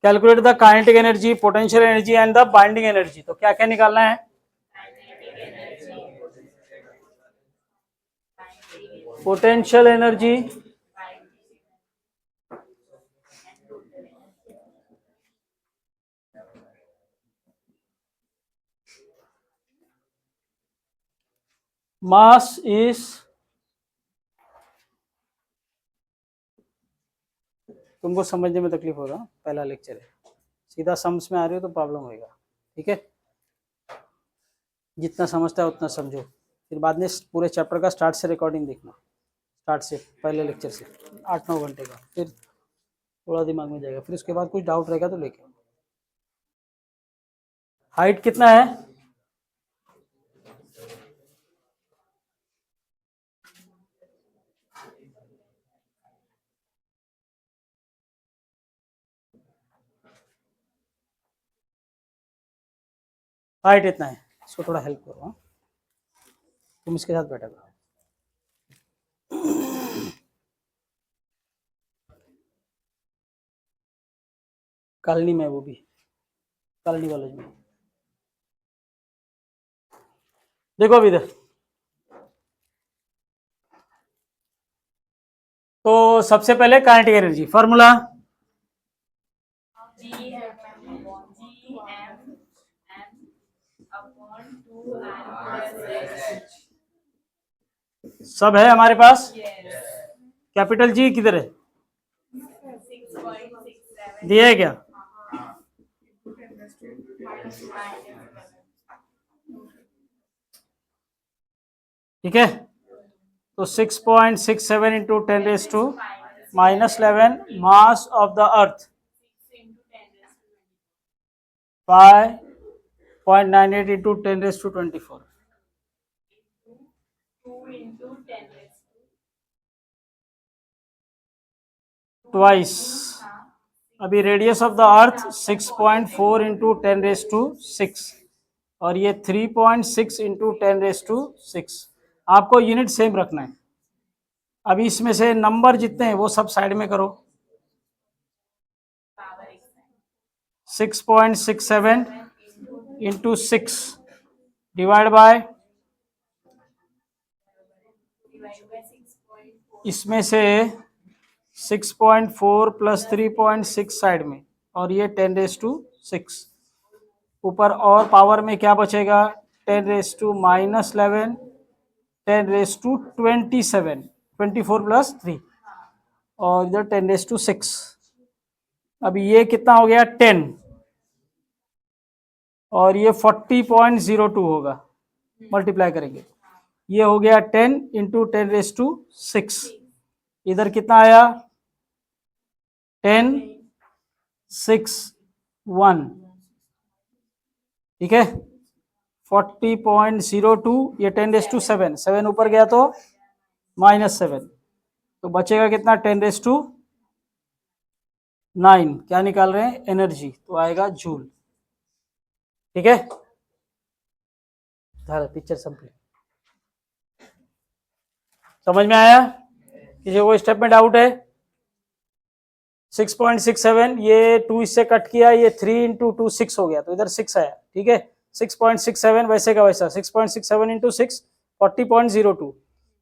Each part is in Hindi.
Calculate the kinetic energy, potential energy and the binding energy. तो क्या क्या निकालना है? पोटेंशियल एनर्जी, मास इज, तुमको समझने में तकलीफ होगा, पहला लेक्चर है, सीधा समझ में आ रही हो तो प्रॉब्लम होगा, ठीक है? जितना समझता है उतना समझो, फिर बाद में पूरे चैप्टर का स्टार्ट से रिकॉर्डिंग देखना, स्टार्ट से पहले लेक्चर से 8-9 घंटे का, फिर थोड़ा दिमाग में जाएगा। फिर उसके बाद कुछ डाउट रहेगा तो लेके। हाइट कितना है? हाइट इतना है, इसको थोड़ा हेल्प करो। हाँ, तुम इसके साथ बैठा करो। कॉलोनी में, वो भी कॉलोनी कॉलेज में। देखो अभी इधर, तो सबसे पहले काइनेटिक एनर्जी फॉर्मूला, सब है हमारे पास। कैपिटल जी किधर है? दिया है क्या? ठीक है, तो 6.67 into 10⁻⁻11 mass of the earth, 5.98 into 10⁻24, twice. अभी radius of the earth 6.4 into 10⁻6 और ये 3.6 इंटू 10⁻6। आपको यूनिट सेम रखना है। अभी इसमें से नंबर जितने हैं वो सब साइड में करो। 6.67 इंटू 6 डिवाइड बाय, इसमें से 6.4 प्लस 3.6 साइड में और ये 10⁻6 ऊपर, और पावर में क्या बचेगा? 10⁻11 10⁻27 24 प्लस 3 और इधर 10⁻6। अभी ये कितना हो गया? 10 और ये 40.02 होगा, मल्टीप्लाई करेंगे। ये हो गया 10 इंटू 10⁻6। इधर कितना आया? 10 6 1, ठीक है। 40.02, ये 10⁻7, 7 ऊपर गया तो -7, तो बचेगा कितना? 10⁻9। क्या निकाल रहे हैं? एनर्जी, तो आएगा जूल, ठीक है। पिक्चर कंप्लीट, समझ में आया? किसी को स्टेप में डाउट है? 6.67, ये 2 इससे कट किया, ये 3 इंटू 2 6 हो गया, तो इधर 6 आया, ठीक है। 6.67 वैसे का वैसा, 6.67 इंटू 6 40.02।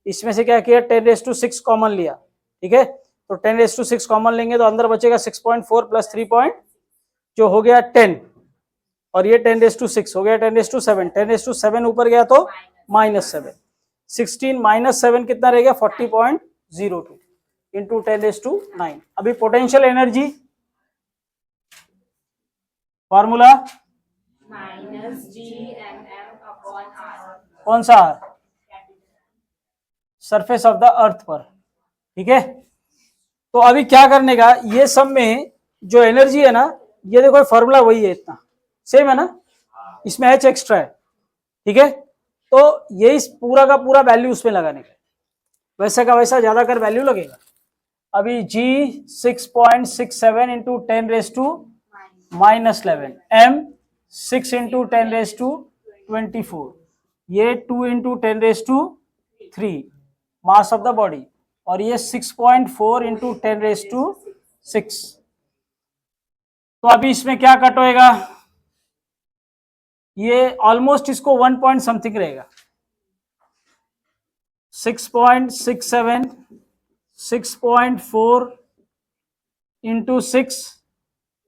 इसमें से क्या किया? 10⁻6 कॉमन लिया, ठीक है। तो 10⁻6 कॉमन लेंगे तो अंदर बचेगा 6.4 प्लस 3 पॉइंट, जो हो गया 10, और ये 10⁻6 हो गया 10⁻7। 10⁻7 ऊपर गया तो -7, 16 -7 कितना रह गया? 40.02 इंटू 10⁻9। अभी पोटेंशियल एनर्जी फॉर्मूला कौन सा? सरफेस ऑफ द अर्थ पर, ठीक है। तो अभी क्या करने का, ये सब में जो एनर्जी है ना, ये देखो फॉर्मूला वही है, इतना सेम है ना, इसमें एच एक्स्ट्रा है, ठीक है। तो ये इस पूरा का पूरा वैल्यू उसमें लगाने का, वैसे का वैसा ज्यादा कर वैल्यू लगेगा। अभी G 6.67 इंटू 10⁻⁻11, M 6 इंटू 10⁻24, ये 2 into 10⁻3 mass of the body, और ये 6.4 इंटू 10⁻6। तो अभी इसमें क्या कट होएगा, ये ऑलमोस्ट इसको 1 पॉइंट समथिंग रहेगा, 6.67, 6.4 इंटू 6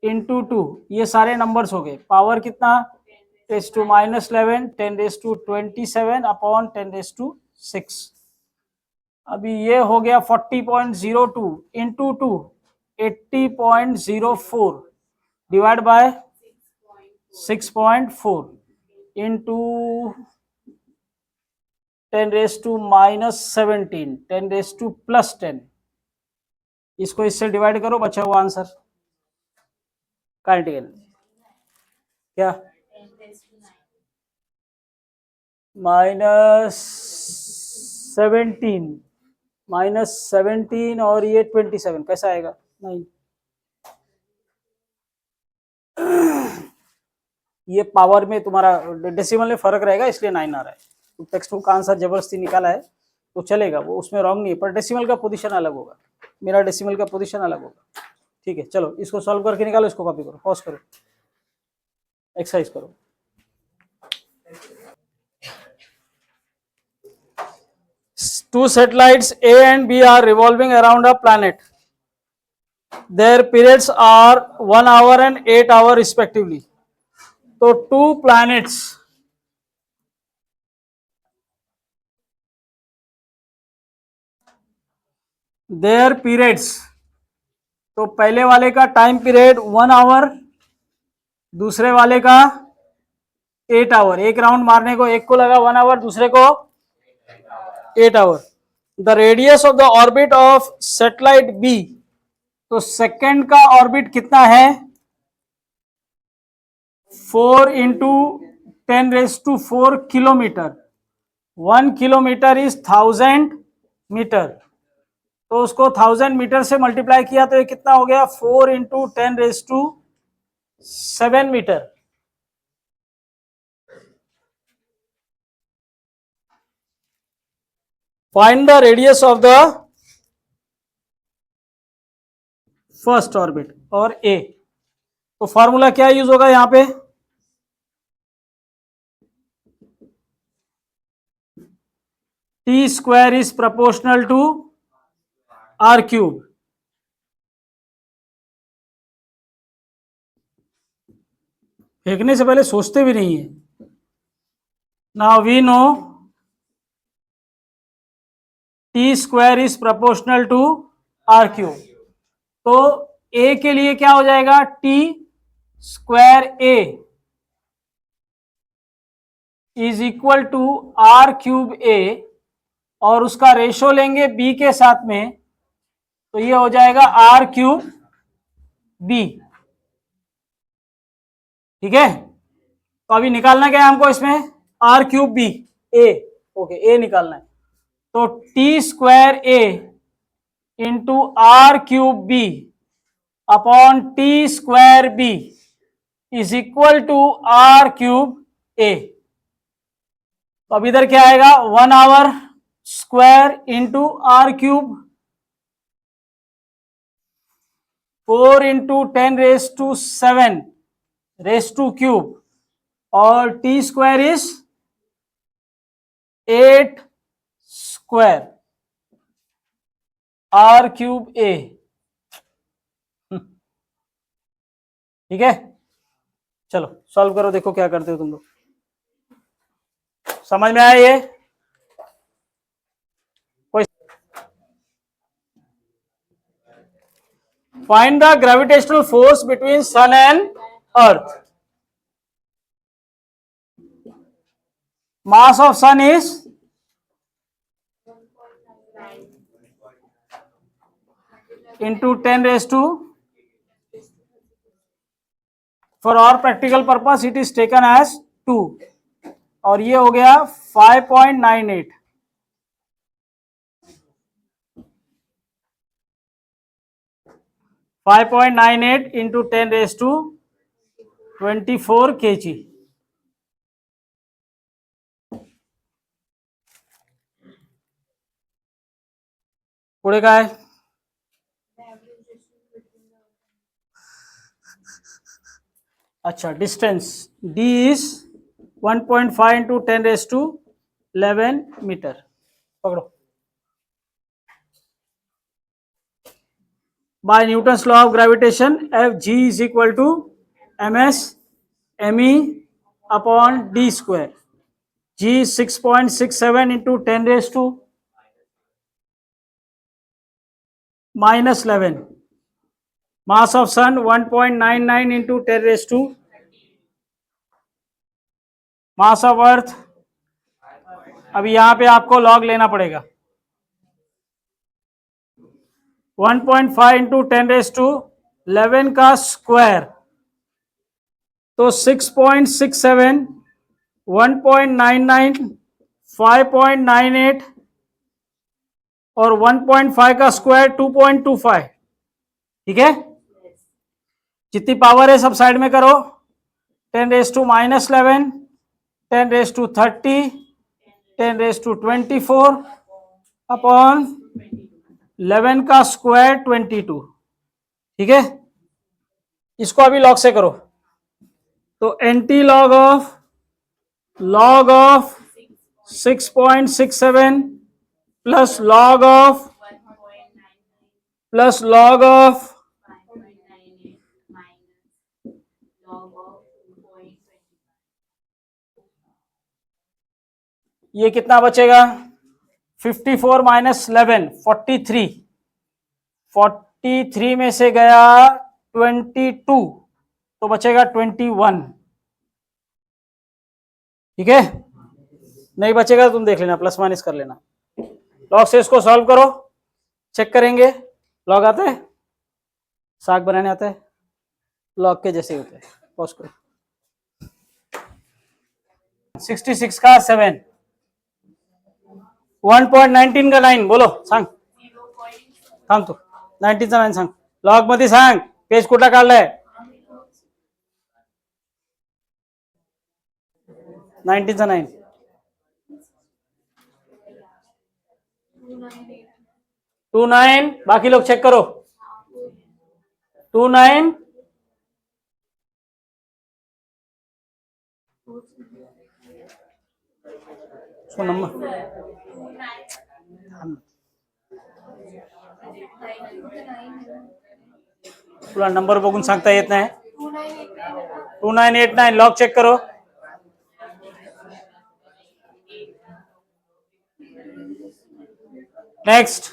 इंटू 2, ये सारे नंबर्स हो गए। पावर कितना, 10⁻11, 10⁻27 अपॉन 10⁻6। अभी ये हो गया 40.02 इंटू 2, 80.04 डिवाइड बाय 6.4 इंटू 10⁻17, 10⁻+10, इसको इससे डिवाइड करो, बचा हुआ आंसर काइनेटिक एनर्जी क्या, -17 और ये 27 कैसा आएगा, 9। ये पावर में तुम्हारा डेसिमल में फर्क रहेगा इसलिए 9 आ रहा है। तो टेक्स्ट बुक का आंसर जबरदस्ती निकाला है तो चलेगा, वो उसमें रॉन्ग नहीं है, पर डेसिमल का पोजीशन अलग होगा, मेरा डेसिमल का पोजीशन अलग होगा। ठीक है, चलो इसको सॉल्व करके निकालो, इसको कॉपी करो, पॉज करो, एक्सरसाइज करो। Two satellites A and B are revolving around a planet. Their periods are 1 hour and 8 hours respectively. So two planets, their periods, तो पहले वाले का टाइम पीरियड 1 आवर, दूसरे वाले का 8 आवर। एक राउंड मारने को एक को लगा 1 आवर, दूसरे को 8 hour. The radius of the orbit of satellite B, तो सेकंड का ऑर्बिट कितना है, 4 into 10⁻4 kilometre. 1 kilometre is 1000 metre, तो उसको 1000 मीटर से मल्टीप्लाई किया तो ये कितना हो गया, 4 into 10⁻7 metre. Find the radius of the first orbit और ए। तो फॉर्मूला क्या यूज होगा यहां पे, T square is proportional to r cube. फेंकने से पहले सोचते भी नहीं है। Now we know T square is proportional to r cube, तो ए के लिए क्या हो जाएगा, T square A is equal to r cube A, और उसका रेशो लेंगे बी के साथ में, तो ये हो जाएगा आर क्यूब बी। ठीक है, तो अभी निकालना क्या है हमको इसमें, r cube B A, okay A निकालना है। तो T square A into r cube B upon T square B is equal to r cube A. तो अब इधर क्या आएगा, 1 hour square into r cube, 4 into 10⁻7 raise to cube, और T square is 8 square r cube A. ठीक है, चलो सॉल्व करो, देखो क्या करते हो तुम लोग, समझ में आया ये, कोई। Find the gravitational force between sun and earth. Mass of sun is into 10⁻, for our practical purpose it is taken as 2, और ये हो गया 5.98, 5.98 इंटू 10⁻24 kg। पुढे काय, अच्छा distance d is 1.5 into 10⁻11 metre. पकड़ो। By Newton's law of gravitation F G is equal to M S M E upon D square. G 6.67 into 10⁻11। Mass of sun 1.99 into 10⁻, mass of earth, अभी यहां पे आपको लॉग लेना पड़ेगा, 1.5 इंटू 10⁻11 का स्क्वायर, तो 6.67, 1.99, 5.98 और 1.5 का स्क्वायर 2.25। ठीक है, जितनी पावर है सब साइड में करो। 10⁻11, 10⁻30, 10⁻24 अपॉन 11 का स्क्वायर 22। ठीक है, इसको अभी लॉग से करो। तो anti log of 6.67 plus log of ये कितना बचेगा? 54 माइनस 11 43, 43 में से गया 22 तो बचेगा 21। ठीक है, नहीं बचेगा तुम देख लेना, प्लस माइनस कर लेना। लॉग से इसको सॉल्व करो, चेक करेंगे। लॉग आता है, साग बनाने आता है, लॉग के जैसे होते हैं। पॉज करो। 66 का 7, 1.19 का 9 बोलो सांग, थांब तू 19 चा 9 सांग, लॉग मध्ये सांग, पेज कुठला काढलाय? 19 चा 9 29। बाकी लोग चेक करो। 29 उसको नंबर तुला नंबर बघून सांगता येत नाही। 2989 लॉग चेक करो। नेक्स्ट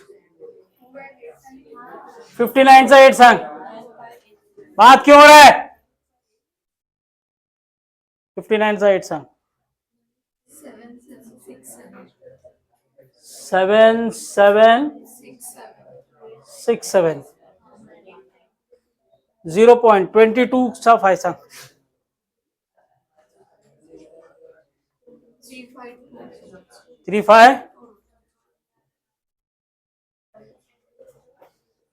59 चा 8 सांग, बात क्यों हो रहा है? 59 चा 8 सांग। 7767 0.22 चा 5 सांग। 35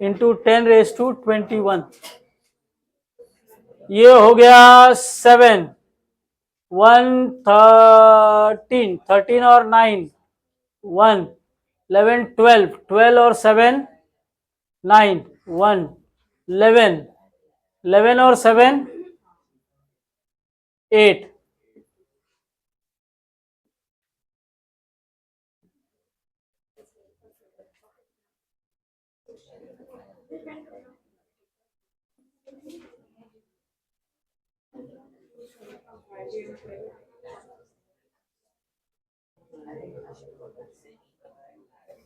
इंटू 10⁻21, ये हो गया 7 1 13 और 9 1 11 12 12 और 7 9 1 11 11 और 7 8।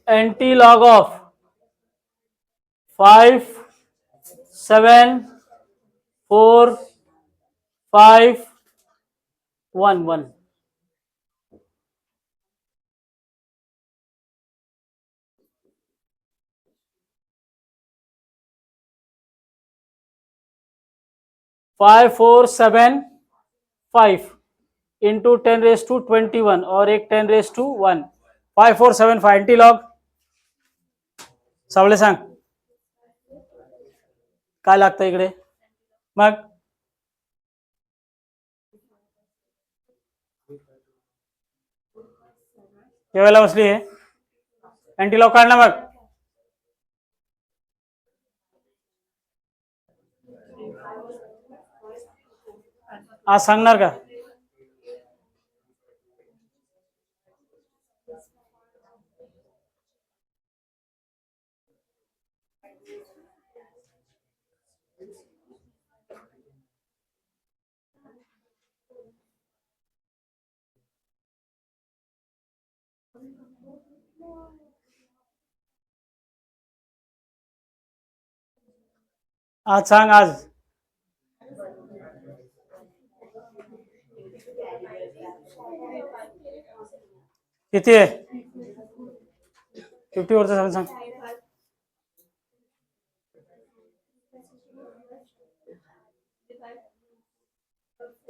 Anti log of 5 7 4 5 1 1। Five 4 7 5 into 10⁻21 और एक 10⁻1 5475 एंटी लॉग सावळे सांग काय लागतं इकडे मग? केव्हाला बसली आहे एंटी लॉग काढ ना मग। आज सांगणार का? आज सांग आज. किती आहे? 50 वरचं 7 सांग.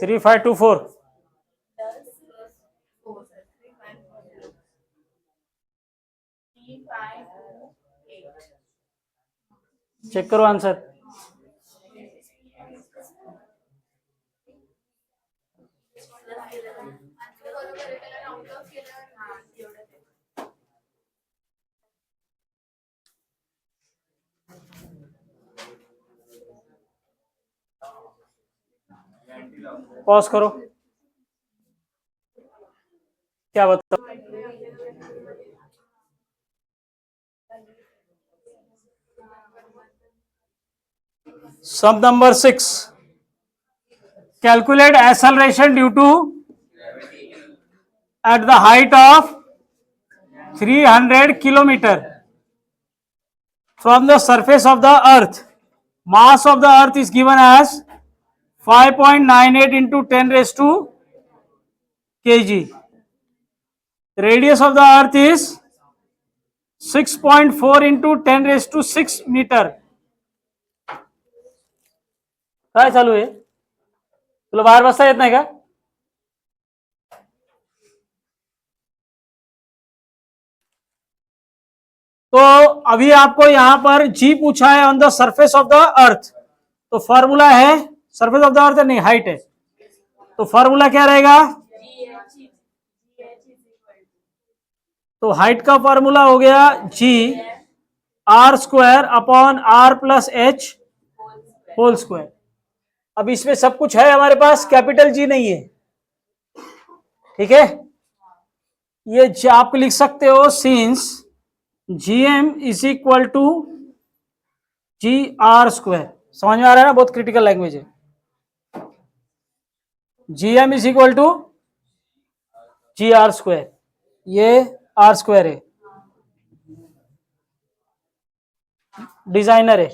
3524. चेक करो आंसर. पॉज करो. क्या बताओ? Sum number 6. Calculate acceleration due to at the height of 300 kilometer from the surface of the earth. Mass of the earth is given as 5.98 into 10 raised to kg. Radius of the earth is 6.4 into 10 raised to 6 meter. काय चालू आहे? तुला बाहेर बसता येत नाही का? तो अभी आपको यहां पर जी पूछा है on the surface of the अर्थ. तो फॉर्मूला है सरफेस ऑफ द अर्थ नहीं, हाइट है. तो फॉर्मूला क्या रहेगा? तो हाइट का फॉर्मूला हो गया G are square upon R plus H whole square. अब इसमें सब कुछ है हमारे पास, कैपिटल जी नहीं है. ठीक है, ये आप लिख सकते हो since GM is equal to g are square. समझ में आ रहा है ना? बहुत क्रिटिकल लैंग्वेज है. GM is equal to g are square. ये आर स्क्वायर है, डिजाइनर है,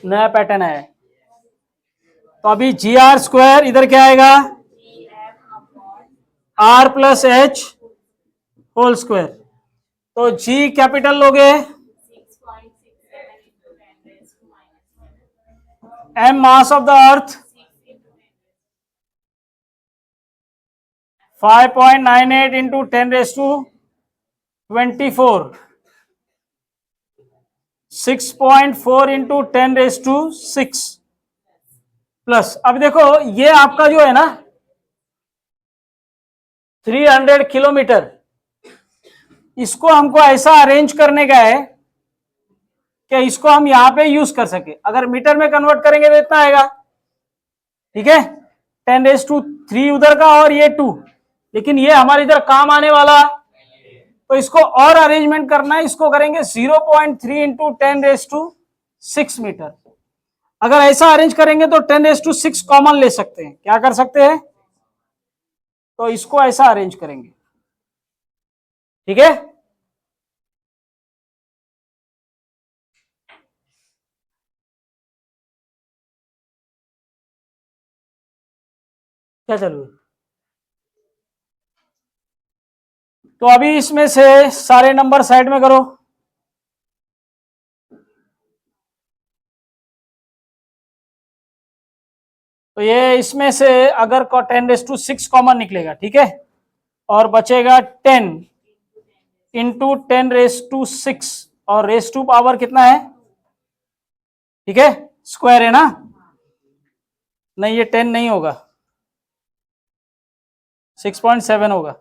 नया पैटर्न है. तो अभी जी आर स्क्वायर इधर क्या आएगा? R plus H whole square. तो जी कैपिटल लोगे, m mass of the earth 5.98 into 10 raise to 24, 6.4 into 10 raise to 6 plus. अब देखो ये आपका जो है ना 300 किलोमीटर, इसको हमको ऐसा अरेंज करने का है कि इसको हम यहां पे यूज कर सके. अगर मीटर में कन्वर्ट करेंगे तो इतना आएगा. ठीक है, 10⁻³ उधर का और ये 2, लेकिन ये हमारे इधर काम आने वाला. तो इसको और अरेंजमेंट करना है. इसको करेंगे 0.3 इंटू 10⁻6 मीटर. अगर ऐसा अरेंज करेंगे तो 10⁻6 कॉमन ले सकते हैं. क्या कर सकते हैं? तो इसको ऐसा अरेंज करेंगे. ठीक है, क्या चालू है? तो अभी इसमें से सारे नंबर साइड में करो. तो ये इसमें से अगर 10⁻6 कॉमन निकलेगा, ठीक है, और बचेगा 10 इंटू 10⁻6 और रेस टू पावर कितना है? ठीक है, स्क्वायर है ना? नहीं, ये 10 नहीं होगा, 6.7 होगा.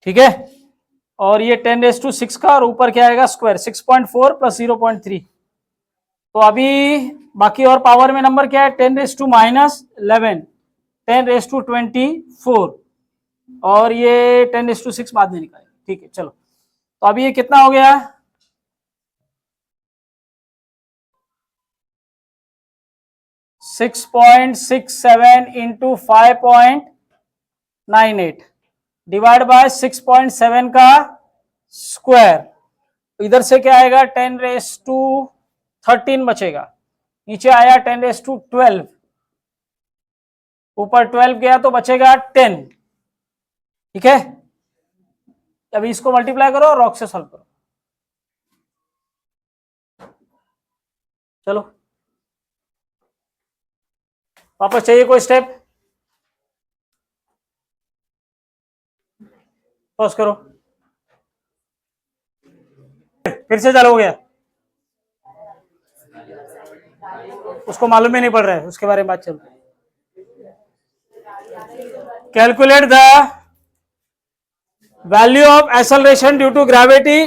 ठीक है, और ये 10⁻6 का और ऊपर क्या आएगा? स्क्वायर. 6.4 प्लस 0.3, तो अभी बाकी और पावर में नंबर क्या है, 10⁻⁻11, 10⁻24 और ये 10�6 बाद में निकालेंगे। ठीक है चलो, तो अभी ये कितना हो गया, 6.67 इंटू 5.98 डिवाइड बाय 6.7 का स्क्वायर। इधर से क्या आएगा, 10⁻13 बचेगा, नीचे आया 10⁻12, ऊपर 12 गया तो बचेगा 10। ठीक है, अभी इसको मल्टीप्लाई करो और रॉक से सॉल्व करो। चलो वापस चाहिए कोई स्टेप, पॉज करो, फिर से चालू हो गया, उसको मालूम ही नहीं पड़ रहा है, उसके बारे में बात चल रही है। Calculate the value of acceleration due to gravity,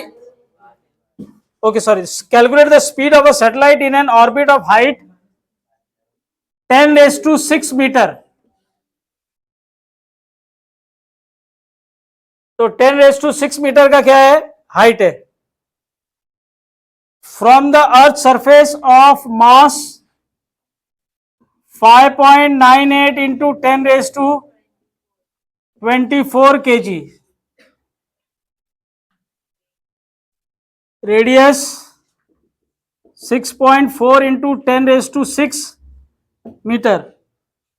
okay sorry, calculate the speed of a satellite in an orbit of height 10⁶ metre. तो 10⁶ मीटर का क्या है, हाइट है, from the earth surface of mass 5.98 into 10⁻24 kg, radius 6.4 into 10⁶ metre,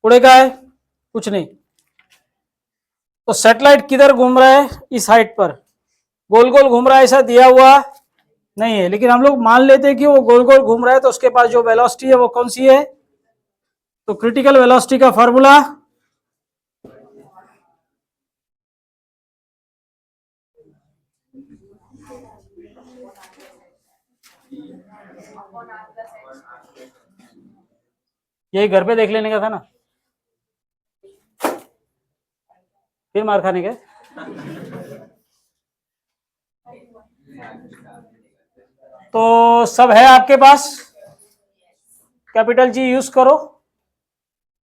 उड़ेगा है कुछ नहीं। तो सैटेलाइट किधर घूम रहा है, इस हाइट पर गोल गोल घूम रहा है, ऐसा दिया हुआ नहीं है, लेकिन हम लोग मान लेते हैं कि वो गोल गोल घूम रहा है, तो उसके पास जो वेलोसिटी है वो कौन सी है, तो क्रिटिकल वेलोसिटी का फॉर्मूला यही घर पे देख लेने का था ना, फिर मार खाने के। तो सब है आपके पास, कैपिटल जी यूज करो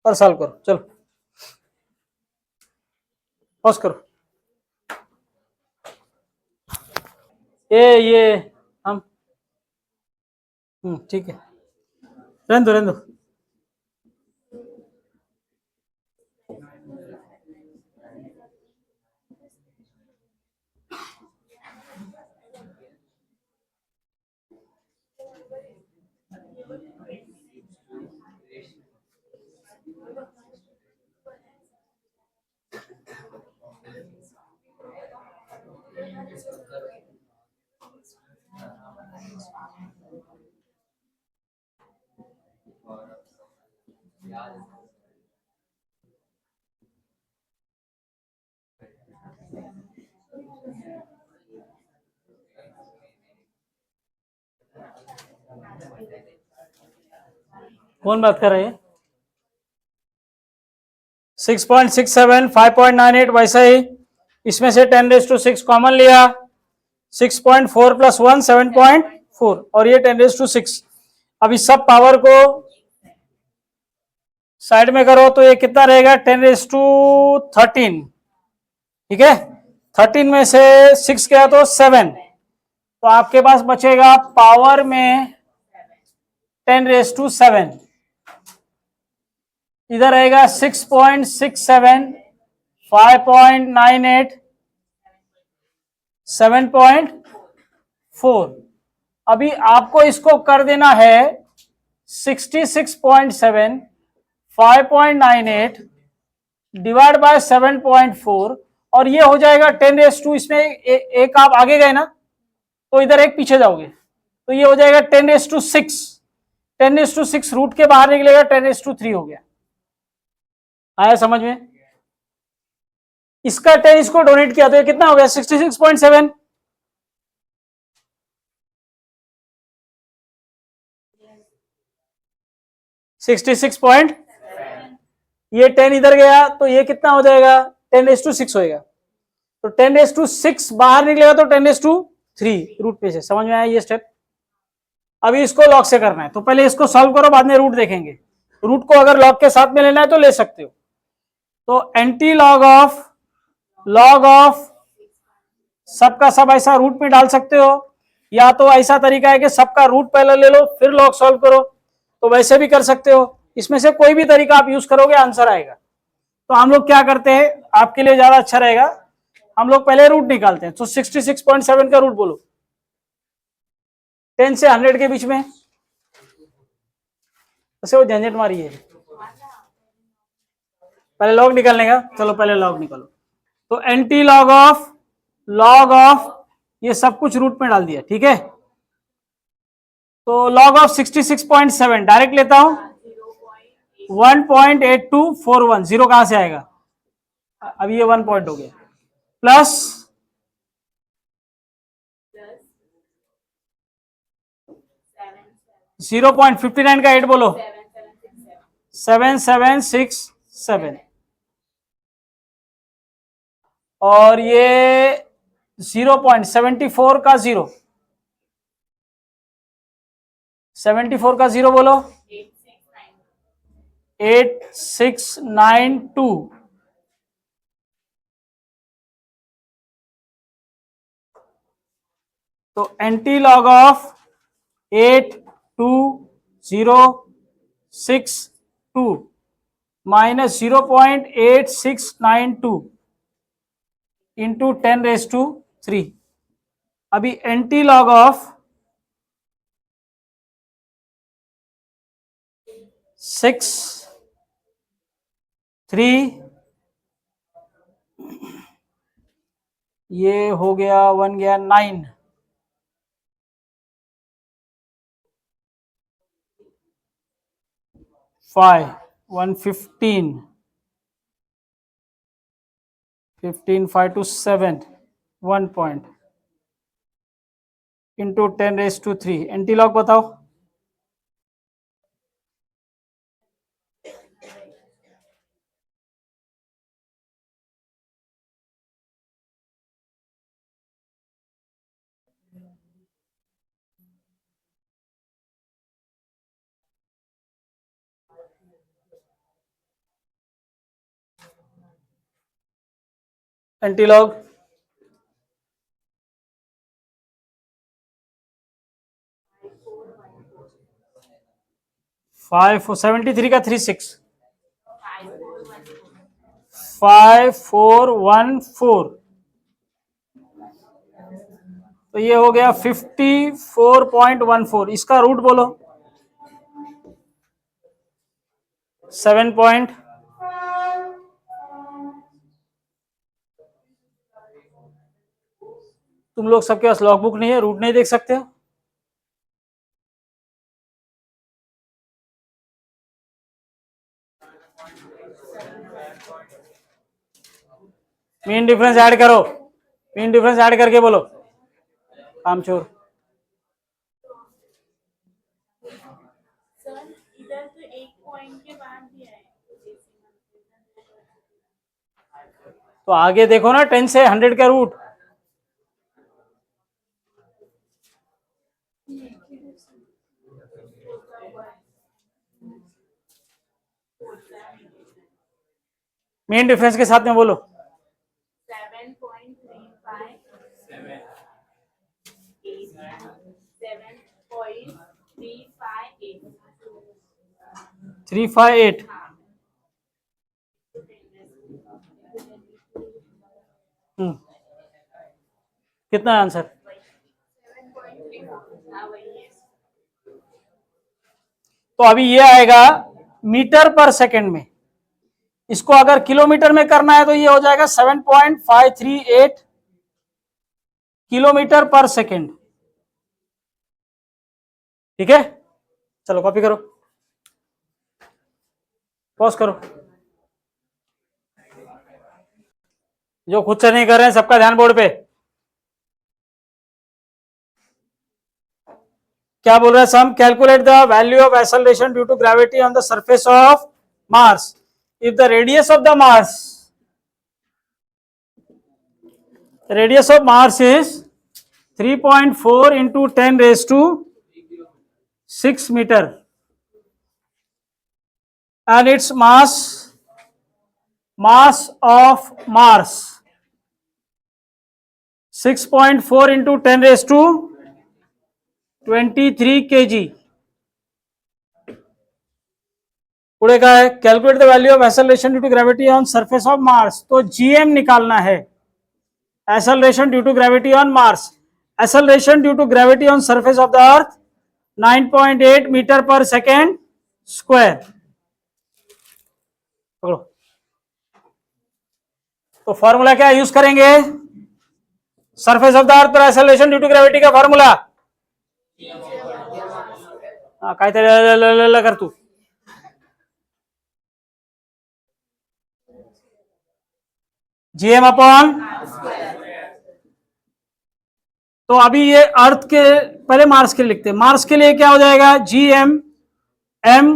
और सॉल्व करो। चलो पॉज करो, ये हम ठीक है, रहने दो रहने दो। कौन बात कर रहे हैं, 6.67, 5.98 वैसा ही, इसमें से 10⁶ कॉमन लिया, 6.4 + 1 7.4 और ये 10⁶। अब इस सब पावर को साइड में करो तो ये कितना रहेगा, 10⁻13। ठीक है, 13 में से 6 गया तो 7, तो आपके पास बचेगा पावर में 10⁻7, इधर रहेगा 6.67, 5.98, 7.4। अभी आपको इसको कर देना है 66.7, 5.98 डिवाइड बाय 7.4 और ये हो जाएगा 10⁻, इसमें एक आप आगे गए ना तो इधर एक पीछे जाओगे, तो ये हो जाएगा 10⁶। 10⁶ रूट के बाहर निकलेगा, 10⁻3 हो गया। आया समझ में, इसका 10 इसको डोनेट किया तो ये कितना हो गया, 66.7। ये 10 इधर गया तो ये कितना हो जाएगा, 10⁶ होएगा, तो 10⁶ बाहर निकलेगा तो 10⁻3 रूट पे से। समझ में आया ये स्टेप। अभी इसको लॉग से करना है, तो पहले इसको सॉल्व करो, बाद में रूट देखेंगे। रूट को अगर लॉग के साथ में लेना है तो ले सकते हो। तो एंटी लॉग ऑफ सबका सब ऐसा रूट में डाल सकते हो, या तो ऐसा तरीका है कि सबका रूट पहले ले लो फिर लॉग सॉल्व करो, तो वैसे भी कर सकते हो। इसमें से कोई भी तरीका आप यूज करोगे आंसर आएगा। तो हम लोग क्या करते हैं, आपके लिए ज्यादा अच्छा रहेगा, हम लोग पहले रूट निकालते हैं। तो 66.7 का रूट बोलो 10 से 100 के बीच में, वैसे वो झंझट मारी है, पहले लॉग निकालने का। चलो पहले लॉग निकालो। तो एंटी लॉग ऑफ ये सब कुछ रूट में डाल दिया, ठीक है। तो लॉग ऑफ 66.7 डायरेक्ट लेता हूं, 1.8241, जीरो कहां से आएगा, अब ये 1 पॉइंट हो गया, प्लस 0.59 का 8 बोलो 7767, और ये 0.74 का 0, 74 का 0 बोलो 8692। तो anti log of 82062 minus 0.8692 into 10⁻3। अभी एंटी लॉग ऑफ 6 3 ये हो गया 1 गया 9, 5 115 15 5 to 7 1 point into 10⁻3। Anti log बताओ, एंटी लॉग 573 का 36 5414, तो ये हो गया 54.14। इसका रूट बोलो 7 पॉइंट, तुम लोग सबके पास लॉग बुक नहीं है, रूट नहीं देख सकते हो। मीन डिफरेंस ऐड करो, मीन डिफरेंस ऐड करके बोलो काम चोर। इधर तो 1 पॉइंट के बाद दिया है, तो आगे देखो ना 10 से 100 का रूट, मेन डिफरेंस के साथ में बोलो 7.35 358। कितना है आंसर? तो अभी ये आएगा मीटर पर सेकंड में, इसको अगर किलोमीटर में करना है तो ये हो जाएगा 7.538 किलोमीटर पर सेकंड, ठीक है। चलो कॉपी करो, पॉज करो, जो खुद से नहीं कर रहे हैं सबका ध्यान बोर्ड पे। क्या बोल रहा है sum, calculate the value of acceleration due to gravity on the surface of Mars if the radius of the Mars is 3.4 into 10⁻3 6 meter and its mass of Mars 6.4 into 10 raised to 23 kg. पुढे काय है, calculate the value of acceleration due to gravity on surface of Mars. तो जीएम निकालना है, acceleration due to gravity on Mars. Acceleration due to gravity on surface of the earth 9.8 metre पर सेकेंड स्क्वायर. तो फॉर्मूला क्या यूज करेंगे, सरफेस ऑफ द अर्थ पर एक्सेलरेशन ड्यू टू ग्रेविटी का फॉर्मूला. काय कर तू. GM upon. तो अभी ये अर्थ के, पहले मार्स के लिए लिखते हैं. मार्स के लिए क्या हो जाएगा, जीएम एम,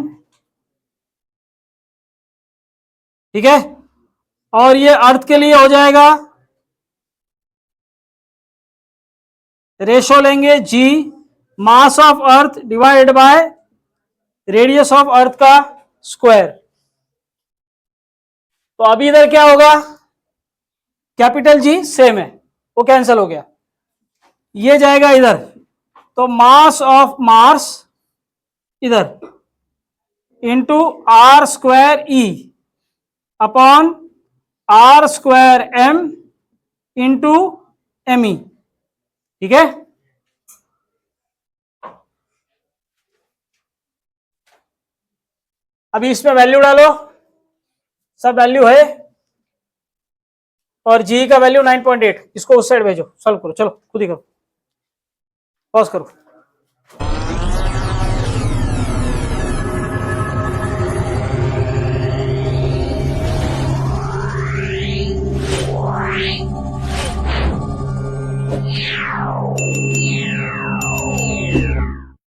ठीक है. और ये अर्थ के लिए हो जाएगा, रेशो लेंगे G, mass of earth divided by radius of earth का स्क्वायर. तो अभी इधर क्या होगा, कैपिटल जी सेम है, वो कैंसिल हो गया, ये जाएगा इधर. तो मास ऑफ मार्स इधर into r square e upon r square m into m e. ठीक है. अभी इसमें वैल्यू डालो, सब वैल्यू है, और जी का वैल्यू 9.8. इसको उस साइड भेजो, सॉल्व करो, चलो खुद ही करो, पॉज करो. Yeah.